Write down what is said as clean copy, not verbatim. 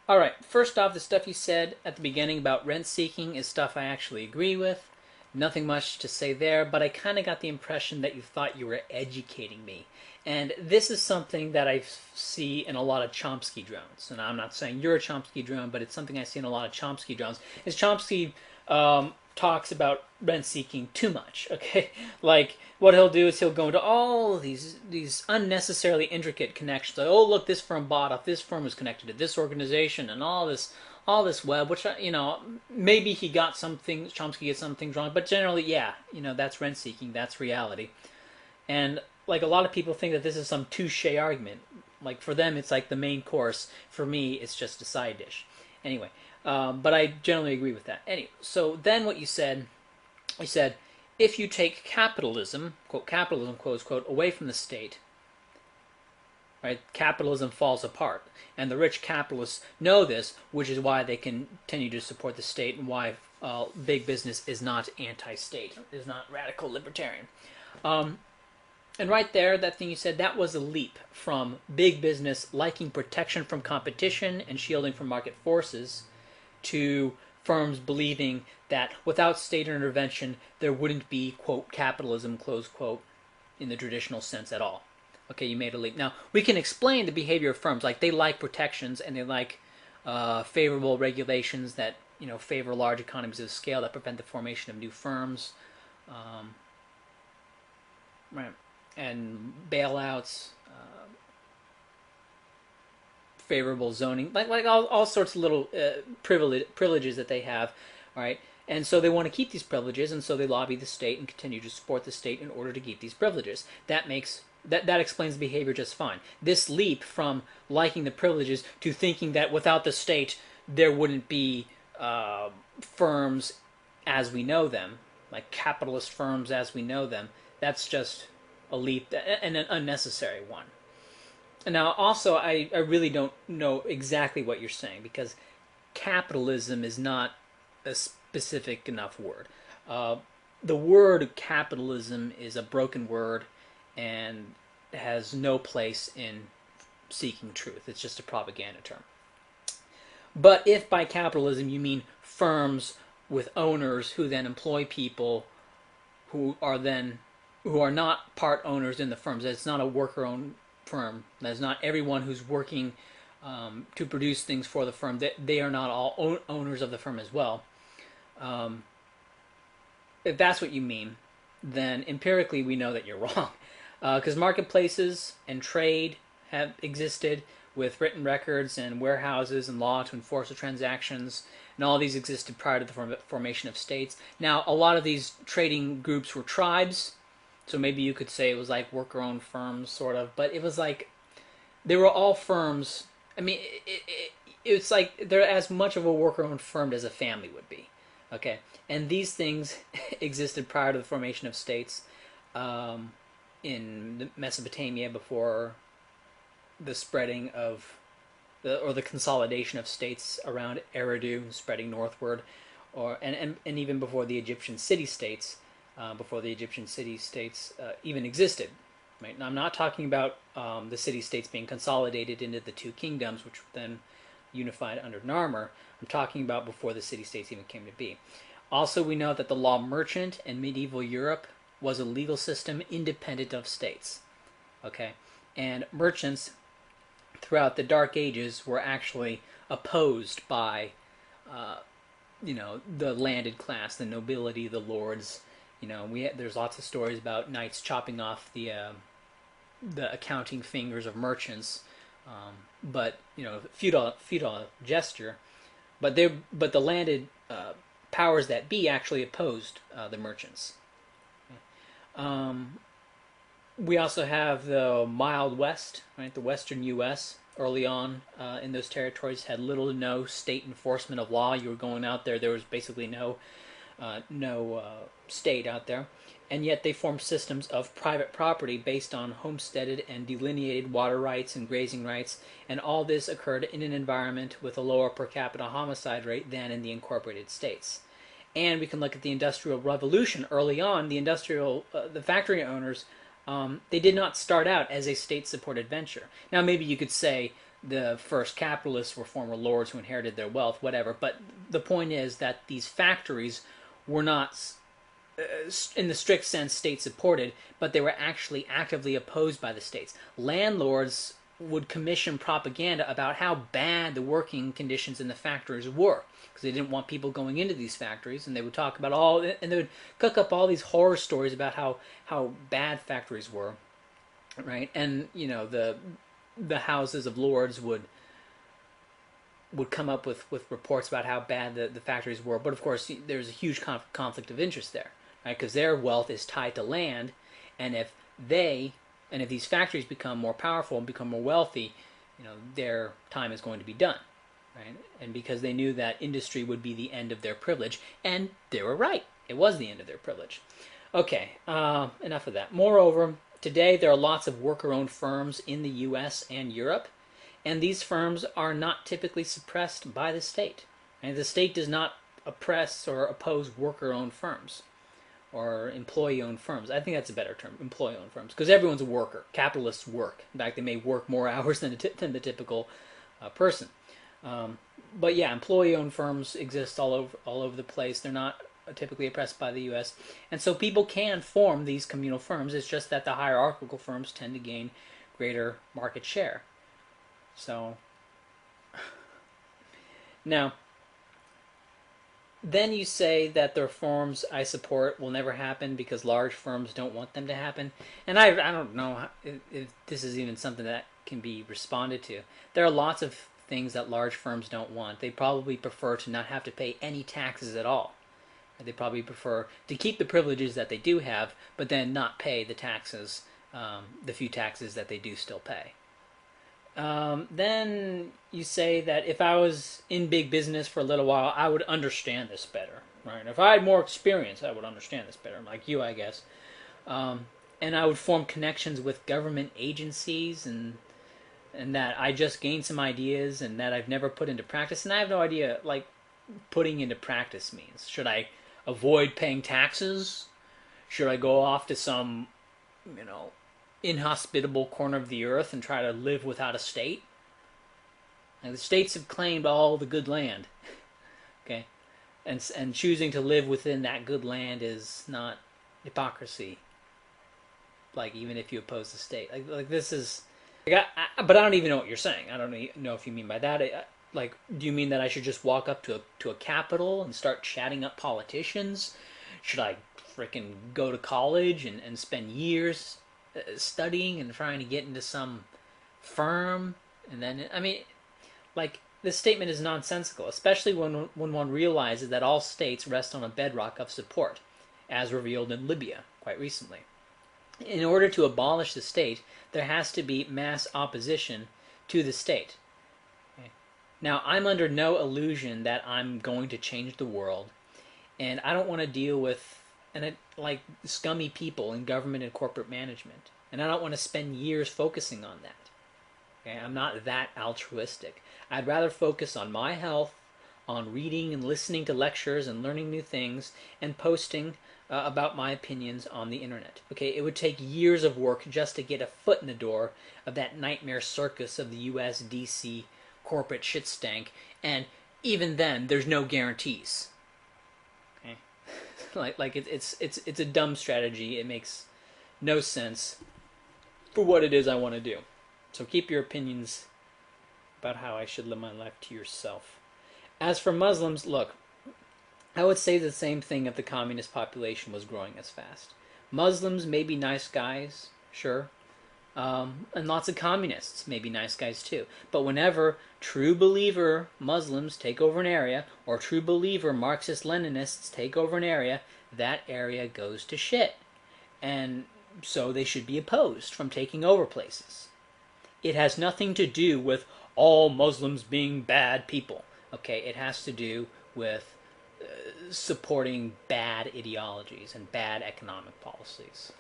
All right, first off, the stuff you said at the beginning about rent seeking is stuff I actually agree with. Nothing much to say there, but I kind of got the impression that you thought you were educating me. And this is something that I see in a lot of Chomsky drones. And I'm not saying you're a Chomsky drone, but it's something I see in a lot of Chomsky drones. Is Chomsky talks about rent seeking too much. Okay, like what he'll do is he'll go into all these unnecessarily intricate connections. Like, oh look, this firm bought off this firm was connected to this organization and all this web. Which maybe he got some things, Chomsky gets some things wrong, but generally, yeah, that's rent seeking. That's reality. And like a lot of people think that this is some touche argument. Like for them, it's like the main course. For me, it's just a side dish. Anyway, but I generally agree with that. Anyway, so then what you said, if you take capitalism, quote capitalism, close quote, away from the state, right, capitalism falls apart. And the rich capitalists know this, which is why they continue to support the state and why big business is not anti-state, is not radical libertarian. And right there, that thing you said, that was a leap from big business liking protection from competition and shielding from market forces to firms believing that without state intervention, there wouldn't be, quote, capitalism, close quote, in the traditional sense at all. Okay, you made a leap. Now, we can explain the behavior of firms. Like, they like protections and they like favorable regulations that, favor large economies of scale that prevent the formation of new firms. Right. And bailouts, favorable zoning, like all sorts of little privileges that they have, all right? And so they want to keep these privileges, and so they lobby the state and continue to support the state in order to keep these privileges. That explains the behavior just fine. This leap from liking the privileges to thinking that without the state there wouldn't be firms as we know them, like capitalist firms as we know them, that's just a leap and an unnecessary one. And now also I really don't know exactly what you're saying because capitalism is not a specific enough word. The word capitalism is a broken word and has no place in seeking truth. It's just a propaganda term. But if by capitalism you mean firms with owners who then employ people who are not part owners in the firms, it's not a worker-owned firm. That's not everyone who's working to produce things for the firm. They are not all owners of the firm as well. If that's what you mean, then empirically we know that you're wrong. Because marketplaces and trade have existed with written records and warehouses and law to enforce the transactions, and all these existed prior to the formation of states. Now, a lot of these trading groups were tribes, so maybe you could say it was like worker-owned firms, sort of, but it was like they were all firms. I mean, it's like they're as much of a worker-owned firm as a family would be. Okay, and these things existed prior to the formation of states in Mesopotamia before the spreading of the consolidation of states around Eridu, spreading northward, and even before the Egyptian city-states, even existed. Right? Now, I'm not talking about the city-states being consolidated into the two kingdoms, which were then unified under Narmer. I'm talking about before the city-states even came to be. Also, we know that the law merchant in medieval Europe was a legal system independent of states. Okay, and merchants throughout the Dark Ages were actually opposed by, the landed class, the nobility, the lords. There's lots of stories about knights chopping off the accounting fingers of merchants, but feudal gesture. But the landed powers that be actually opposed the merchants. We also have the Mild West, right? The Western U.S. early on in those territories had little to no state enforcement of law. You were going out there was basically no state out there, and yet they formed systems of private property based on homesteaded and delineated water rights and grazing rights, and all this occurred in an environment with a lower per capita homicide rate than in the incorporated states. And we can look at the Industrial Revolution early on. The factory owners, they did not start out as a state-supported venture. Now, maybe you could say the first capitalists were former lords who inherited their wealth, whatever. But the point is that these factories were not, in the strict sense, state supported, but they were actually actively opposed by the states. Landlords would commission propaganda about how bad the working conditions in the factories were, because they didn't want people going into these factories, and they would talk about and they would cook up all these horror stories about how bad factories were, right? And the houses of lords would come up with reports about how bad the factories were. But of course, there's a huge conflict of interest there, right? Because their wealth is tied to land, and if these factories become more powerful and become more wealthy, their time is going to be done, right? And because they knew that industry would be the end of their privilege, and they were right. It was the end of their privilege. Okay, enough of that. Moreover, today there are lots of worker-owned firms in the U.S. and Europe, and these firms are not typically suppressed by the state. And the state does not oppress or oppose worker-owned firms or employee-owned firms. I think that's a better term, employee-owned firms, because everyone's a worker. Capitalists work. In fact, they may work more hours than the typical person. But yeah, employee-owned firms exist all over the place. They're not typically oppressed by the U.S. And so people can form these communal firms. It's just that the hierarchical firms tend to gain greater market share. So now, then you say that the reforms I support will never happen because large firms don't want them to happen. And I don't know if this is even something that can be responded to. There are lots of things that large firms don't want. They probably prefer to not have to pay any taxes at all. They probably prefer to keep the privileges that they do have, but then not pay the taxes, the few taxes that they do still pay. Then you say that if I was in big business for a little while, I would understand this better, right? If I had more experience, I would understand this better, like you, I guess. And I would form connections with government agencies, and that I just gained some ideas and that I've never put into practice. And I have no idea, like, putting into practice means. Should I avoid paying taxes? Should I go off to some, inhospitable corner of the earth and try to live without a state? And the states have claimed all the good land, okay, and choosing to live within that good land is not hypocrisy. Like, even if you oppose the state, like this is, but I don't even know what you're saying. I don't know if you mean by that. Like, do you mean that I should just walk up to a capitol and start chatting up politicians? Should I frickin' go to college and spend years studying and trying to get into some firm? And then, like, this statement is nonsensical, especially when one realizes that all states rest on a bedrock of support, as revealed in Libya quite recently. In order to abolish the state, there has to be mass opposition to the state. Now, I'm under no illusion that I'm going to change the world, and I don't want to deal with scummy people in government and corporate management, and I don't want to spend years focusing on that. Okay? I'm not that altruistic. I'd rather focus on my health, on reading and listening to lectures and learning new things, and posting about my opinions on the internet. Okay, it would take years of work just to get a foot in the door of that nightmare circus of the U.S. D.C. corporate shit stank, and even then, there's no guarantees. Okay, it's a dumb strategy. It makes no sense for what it is I want to do. So keep your opinions about how I should live my life to yourself. As for Muslims, look, I would say the same thing if the communist population was growing as fast. Muslims may be nice guys, sure. And lots of communists may be nice guys too. But whenever true believer Muslims take over an area, or true believer Marxist-Leninists take over an area, that area goes to shit. And so they should be opposed from taking over places. It has nothing to do with all Muslims being bad people. Okay, it has to do with supporting bad ideologies and bad economic policies.